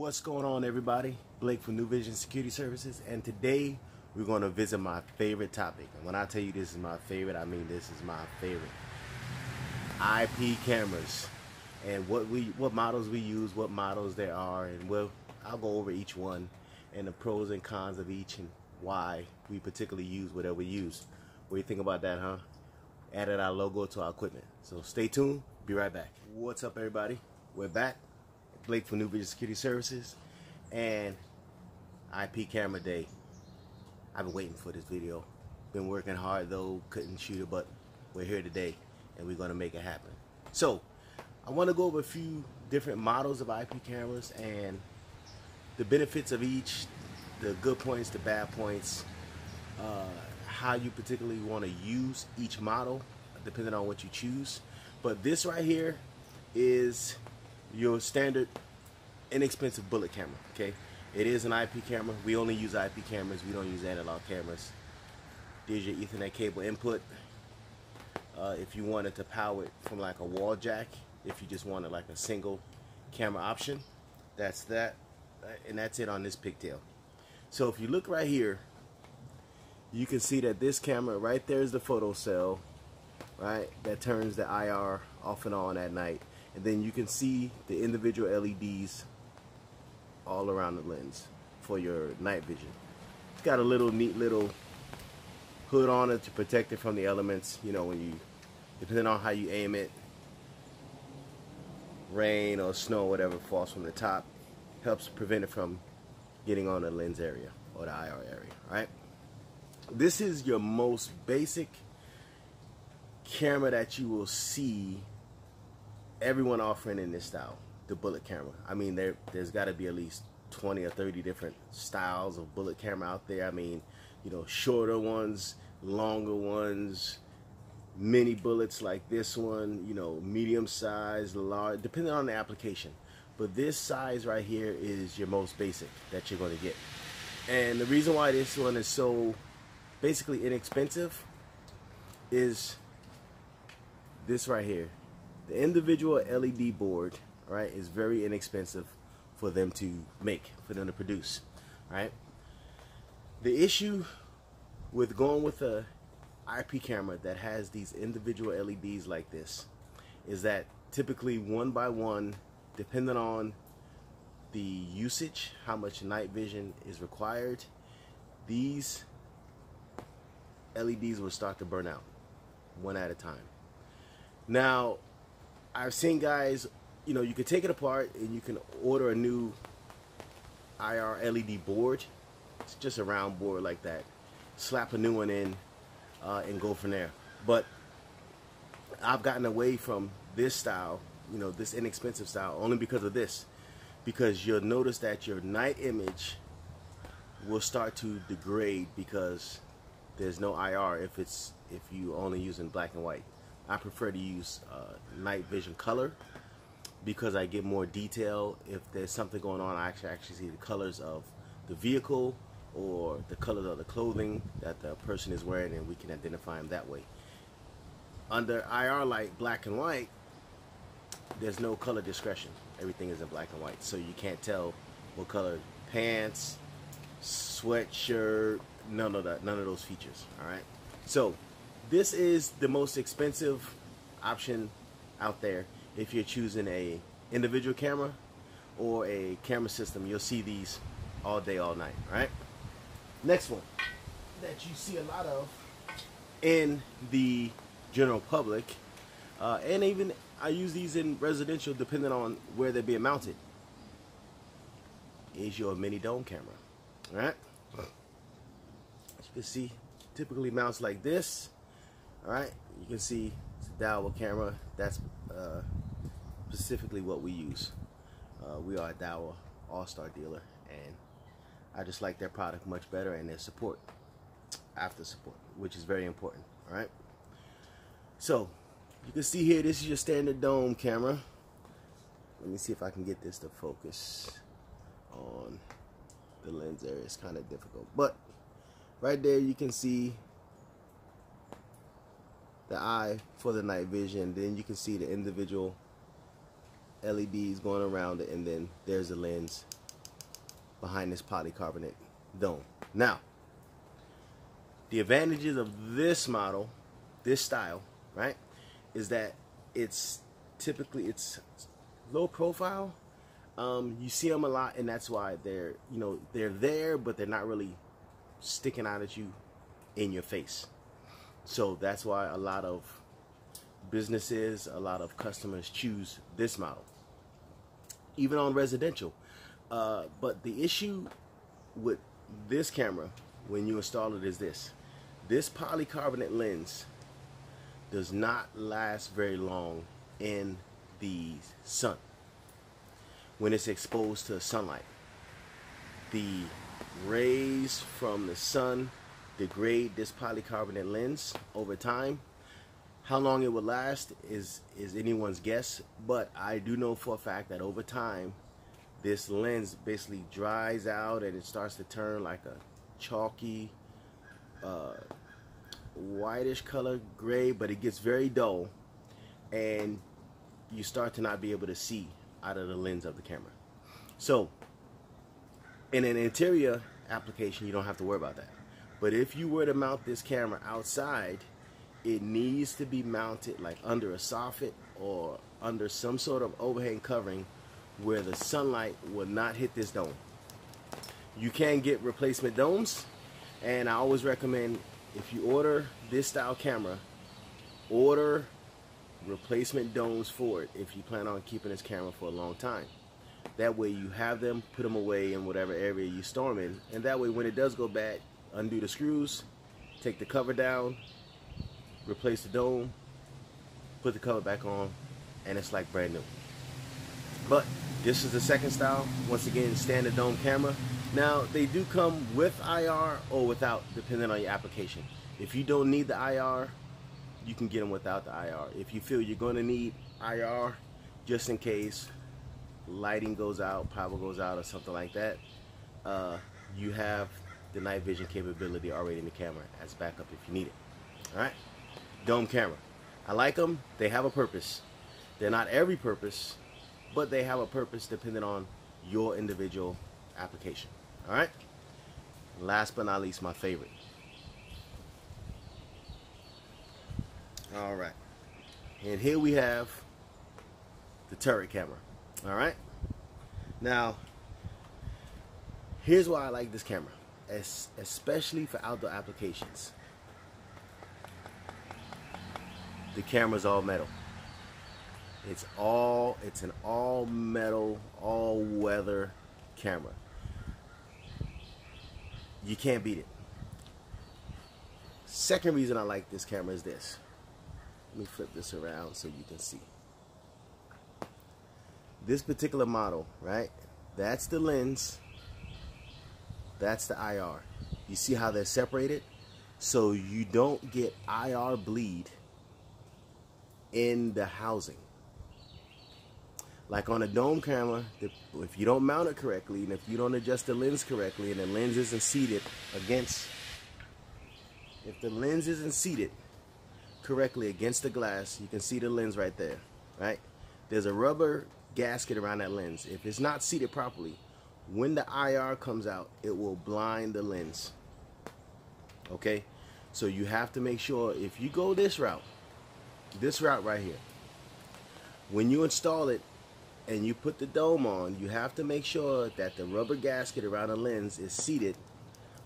What's going on, everybody? Blake from New Vision Security Services, and today we're going to visit my favorite topic. And when I tell you this is my favorite, I mean this is my favorite. IP cameras and what models we use, what models there are, and I'll go over each one and the pros and cons of each and why we particularly use whatever we use. What do you think about that, huh? Added our logo to our equipment. So stay tuned. Be right back. What's up, everybody? We're back. Blake from New Vision Security Services and IP Camera Day. I've been waiting for this video. Been working hard though, couldn't shoot it, but we're here today and we're gonna make it happen. So I want to go over a few different models of IP cameras and the benefits of each, the good points, the bad points, how you particularly want to use each model depending on what you choose. But this right here is your standard inexpensive bullet camera. Okay, it is an IP camera. We only use IP cameras. We don't use analog cameras. There's your Ethernet cable input. If you wanted to power it from like a wall jack, if you just wanted like a single camera option, that's that, and that's it on this pigtail. So if you look right here, you can see that this camera right there is the photo cell, right, that turns the IR off and on at night. And then you can see the individual LEDs all around the lens for your night vision. It's got a little neat little hood on it to protect it from the elements. You know, when you, depending on how you aim it, rain or snow, whatever falls from the top, helps prevent it from getting on the lens area or the IR area, right? This is your most basic camera that you will see everyone offering in this style, the bullet camera. I mean, there's got to be at least 20 or 30 different styles of bullet camera out there. I mean, you know, shorter ones, longer ones, mini bullets like this one, you know, medium size, large, depending on the application. But this size right here is your most basic that you're going to get. And the reason why this one is so basically inexpensive is this right here. The individual LED board, right, is very inexpensive for them to make, for them to produce, right? The issue with going with a IP camera that has these individual LEDs like this is that typically one by one, depending on the usage, how much night vision is required, these LEDs will start to burn out one at a time. Now, I've seen guys, you know, you can take it apart and you can order a new IR LED board. It's just a round board like that. Slap a new one in and go from there. But I've gotten away from this style, you know, this inexpensive style, only because of this. Because you'll notice that your night image will start to degrade because there's no IR if you only using black and white. I prefer to use night vision color because I get more detail. If there's something going on, I actually see the colors of the vehicle or the colors of the clothing that the person is wearing, and we can identify them that way. Under IR light, black and white, there's no color discretion. Everything is in black and white, so you can't tell what color pants, sweatshirt, none of those features. All right, so this is the most expensive option out there if you're choosing a individual camera or a camera system. You'll see these all day, all night, right? Next one that you see a lot of in the general public, and even I use these in residential depending on where they're being mounted, is your mini dome camera, all right? As you can see, typically mounts like this. Alright, you can see it's a Daiwa camera. That's specifically what we use. We are a Daiwa all-star dealer, and I just like their product much better and their support, after support, which is very important. Alright, so you can see here, this is your standard dome camera. Let me see if I can get this to focus on the lens area. It's kind of difficult, but right there you can see the eye for the night vision. Then you can see the individual LEDs going around it, and then there's the lens behind this polycarbonate dome. Now, the advantages of this model, this style, right, is that it's typically low profile. You see them a lot, and that's why they're there, but they're not really sticking out at you in your face. So that's why a lot of businesses, a lot of customers choose this model, even on residential. But the issue with this camera when you install it is this polycarbonate lens does not last very long in the sun when it's exposed to sunlight. The rays from the sun degrade this polycarbonate lens over time. How long it will last is anyone's guess, but I do know for a fact that over time this lens basically dries out and it starts to turn like a chalky whitish color, gray, but it gets very dull, and you start to not be able to see out of the lens of the camera. So in an interior application, you don't have to worry about that. But if you were to mount this camera outside, it needs to be mounted like under a soffit or under some sort of overhang covering where the sunlight will not hit this dome. You can get replacement domes, and I always recommend, if you order this style camera, order replacement domes for it if you plan on keeping this camera for a long time. That way you have them, put them away in whatever area you store them in, and that way when it does go bad, undo the screws, take the cover down, replace the dome, put the cover back on, and it's like brand new. But this is the second style, once again, standard dome camera. Now they do come with IR or without, depending on your application. If you don't need the IR, you can get them without the IR. If you feel you're going to need IR, just in case lighting goes out, power goes out, or something like that, you have the night vision capability already in the camera as backup if you need it. All right, dome camera. I like them. They have a purpose. They're not every purpose, but they have a purpose depending on your individual application. All right. Last but not least, my favorite. All right, and here we have the turret camera. All right. Now, here's why I like this camera, especially for outdoor applications. The camera's all metal. It's an all metal, all weather camera. You can't beat it. Second reason I like this camera is this. Let me flip this around so you can see. This particular model, right? That's the lens. That's the IR. You see how they're separated? So you don't get IR bleed in the housing. Like on a dome camera, if you don't mount it correctly, and if you don't adjust the lens correctly, and the lens isn't seated against, if the lens isn't seated correctly against the glass, you can see the lens right there, right? There's a rubber gasket around that lens. If it's not seated properly, when the IR comes out, it will blind the lens. Okay? So you have to make sure, if you go this route right here, when you install it and you put the dome on, you have to make sure that the rubber gasket around the lens is seated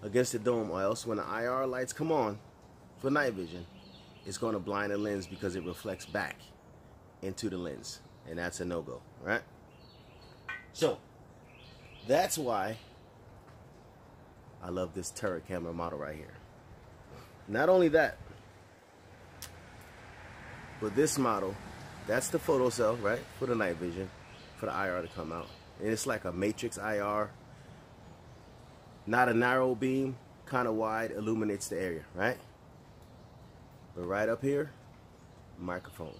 against the dome, or else when the IR lights come on for night vision, it's going to blind the lens because it reflects back into the lens, and that's a no-go, right? So that's why I love this turret camera model right here. Not only that, but this model, that's the photo cell, right, for the night vision, for the IR to come out. And it's like a matrix IR, not a narrow beam, kind of wide, illuminates the area, right? But right up here, microphone.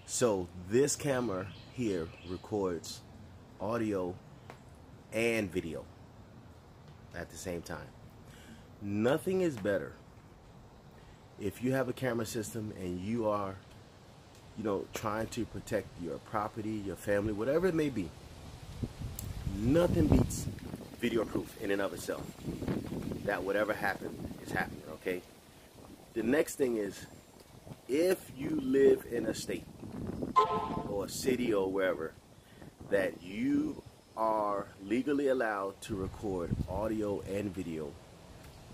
So this camera here records audio and video at the same time. Nothing is better if you have a camera system and you are, trying to protect your property, your family, whatever it may be. Nothing beats video proof in and of itself. That whatever happened is happening, okay? The next thing is, if you live in a state or a city or wherever that you are legally allowed to record audio and video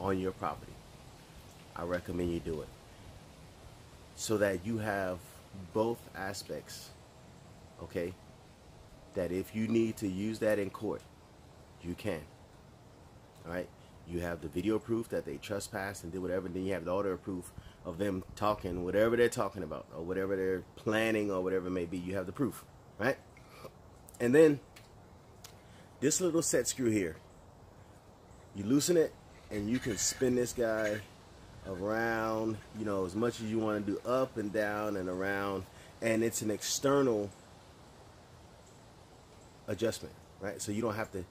on your property, I recommend you do it, so that you have both aspects, okay? That if you need to use that in court, you can. All right? You have the video proof that they trespassed and did whatever, and then you have the audio proof of them talking whatever they're talking about or whatever they're planning or whatever it may be. You have the proof, right? And then this little set screw here, you loosen it and you can spin this guy around, you know, as much as you want to do, up and down and around, and it's an external adjustment, right? So you don't have to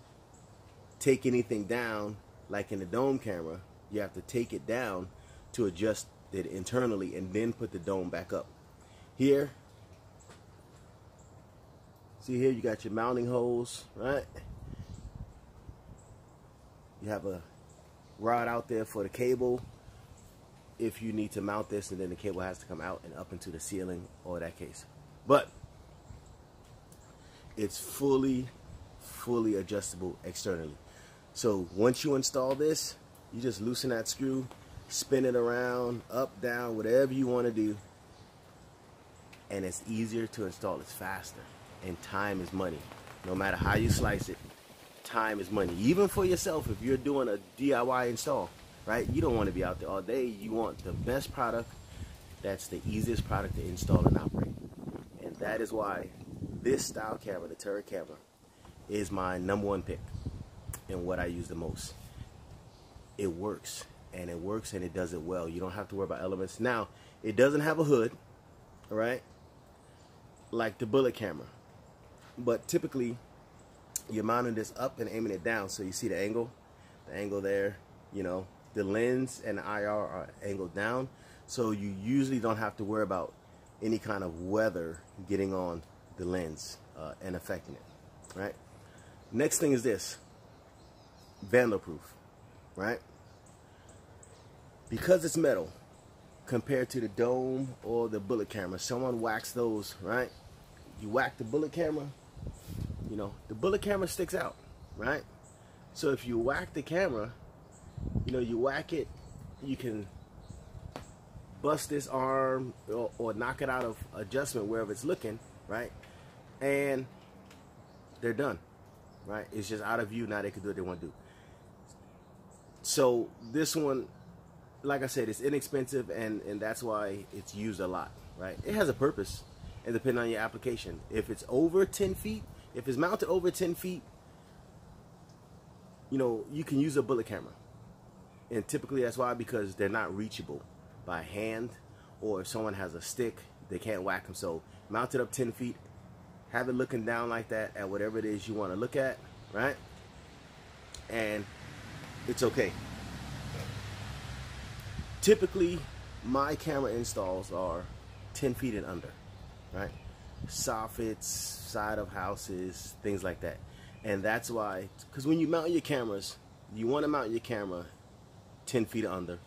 take anything down like in the dome camera. You have to take it down to adjust it internally and then put the dome back up. Here, see here, you got your mounting holes, right? You have a rod out there for the cable if you need to mount this, and then the cable has to come out and up into the ceiling or that case. But it's fully adjustable externally. So once you install this, you just loosen that screw, spin it around, up, down, whatever you want to do, and it's easier to install. It's faster, and time is money. No matter how you slice it, time is money. Even for yourself, if you're doing a DIY install, right? You don't want to be out there all day. You want the best product that's the easiest product to install and operate. And that is why this style camera, the turret camera, is my #1 pick and what I use the most. It works, and it does it well. You don't have to worry about elements. Now, it doesn't have a hood, all right, like the bullet camera. But typically, you're mounting this up and aiming it down. So you see the angle there, you know, the lens and the IR are angled down. So you usually don't have to worry about any kind of weather getting on the lens and affecting it, right? Next thing is this, vandal-proof, right? Because it's metal compared to the dome or the bullet camera, someone whacks those, right? You whack the bullet camera, you know, the bullet camera sticks out, right? So if you whack the camera, you know, you whack it, you can bust this arm or knock it out of adjustment wherever it's looking, right? And they're done, right? It's just out of view. Now they can do what they want to do. So this one, like I said, it's inexpensive, and that's why it's used a lot, right? It has a purpose, and depending on your application. If it's over 10 feet, if it's mounted over 10 feet, you know, you can use a bullet camera. And typically that's why, because they're not reachable by hand, or if someone has a stick, they can't whack them. So mount it up 10 feet, have it looking down like that at whatever it is you want to look at, right? And it's okay. Typically, my camera installs are 10 feet and under, right? Soffits, side of houses, things like that. And that's why, because when you mount your cameras, you want to mount your camera 10 feet under,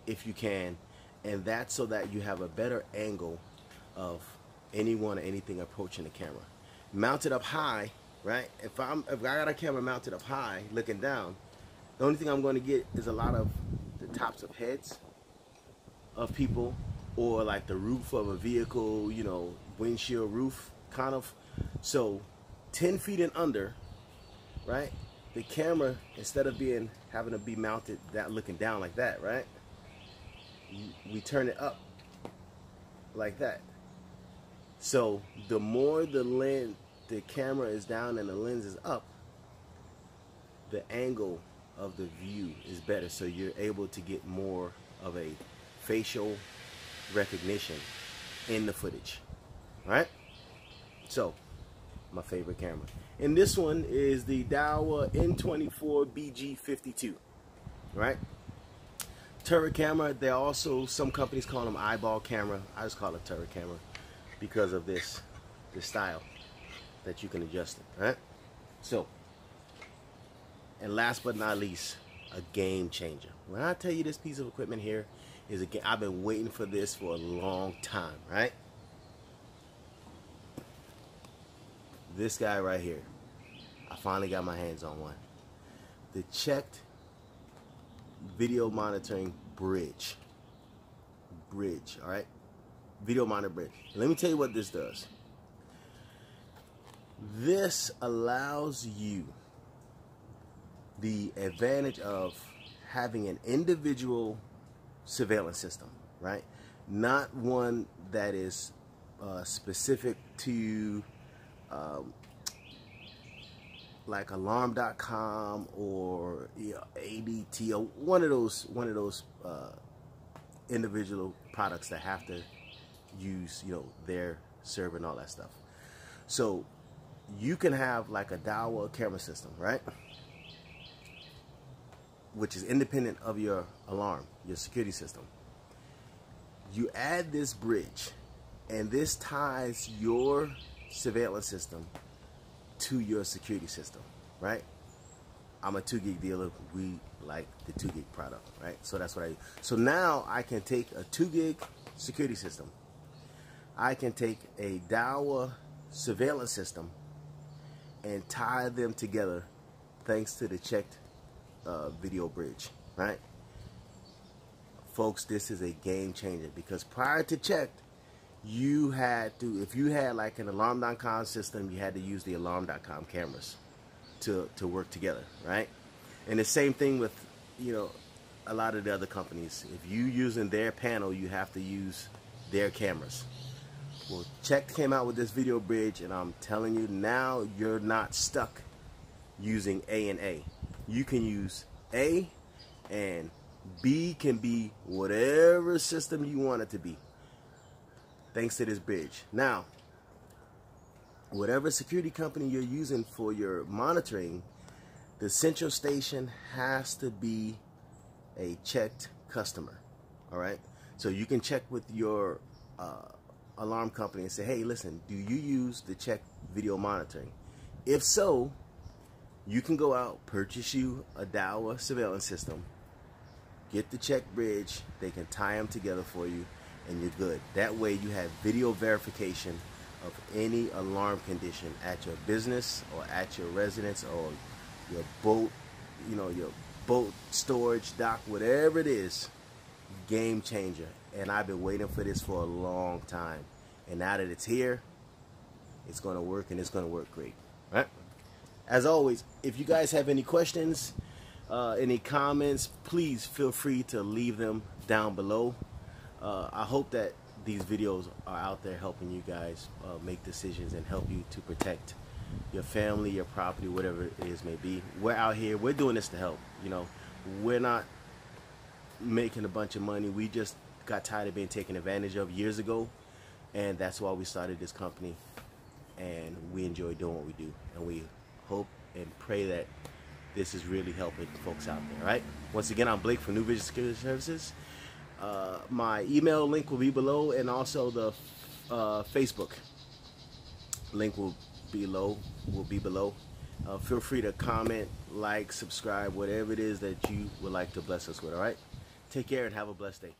if you can, and that's so that you have a better angle of anyone or anything approaching the camera. Mount it up high, right? If I got a camera mounted up high, looking down, the only thing I'm going to get is a lot of the tops of heads of people, or like the roof of a vehicle, you know, windshield roof, kind of. So 10 feet and under, right? The camera, instead of having to be mounted that looking down like that, right? We turn it up like that. So the more the camera is down and the lens is up, the angle of the view is better. So you're able to get more of a facial recognition in the footage, right? So my favorite camera, and this one is the Daiwa N24 BG52, right? Turret camera. There are also some companies call them eyeball camera. I just call it turret camera because of the style that you can adjust it, right? So And last but not least, a game changer. When I tell you this piece of equipment here is I've been waiting for this for a long time, right? This guy right here. I finally got my hands on one. The CHeKT Video Monitoring Bridge. All right? Video monitor bridge. Let me tell you what this does. This allows you the advantage of having an individual surveillance system, right? Not one that is specific to like alarm.com or ADT or one of those individual products that have to use their server and all that stuff. So you can have like a Dahua camera system, right? Which is independent of your alarm, your security system. You add this bridge, and this ties your surveillance system to your security system, right? I'm a 2 gig dealer. We like the 2 gig product, right? So that's what I do. So now I can take a 2 gig security system. I can take a Dahua surveillance system and tie them together thanks to the CHeKT Video Bridge, right? Folks, this is a game changer because prior to CHeKT, you had to, if you had like an alarm.com system, you had to use the alarm.com cameras to work together, right? And the same thing with, a lot of the other companies. If you using their panel, you have to use their cameras. Well, CHeKT came out with this video bridge, and I'm telling you now, you're not stuck using A and A. You can use A, and B can be whatever system you want it to be, thanks to this bridge. Now, whatever security company you're using for your monitoring, the central station has to be a CHeKT customer. All right, so you can check with your alarm company and say, hey, listen, do you use the CHeKT video monitoring? If so, you can go out, purchase you a Dahua surveillance system, get the CHeKT bridge, they can tie them together for you, and you're good. That way you have video verification of any alarm condition at your business or at your residence or your boat, your boat storage dock, whatever it is. Game changer. And I've been waiting for this for a long time, and now that it's here, it's going to work, and it's going to work great, right? As always, if you guys have any questions, any comments, please feel free to leave them down below. I hope that these videos are out there helping you guys make decisions and help you to protect your family, your property, whatever it is may be. We're out here, we're doing this to help. We're not making a bunch of money. We just got tired of being taken advantage of years ago, and that's why we started this company, and we enjoy doing what we do, and we hope and pray that this is really helping folks out there. Right? Once again, I'm Blake from New Vision Security Services. My email link will be below, and also the Facebook link will be below. Feel free to comment, like, subscribe, whatever it is that you would like to bless us with. All right, take care and have a blessed day.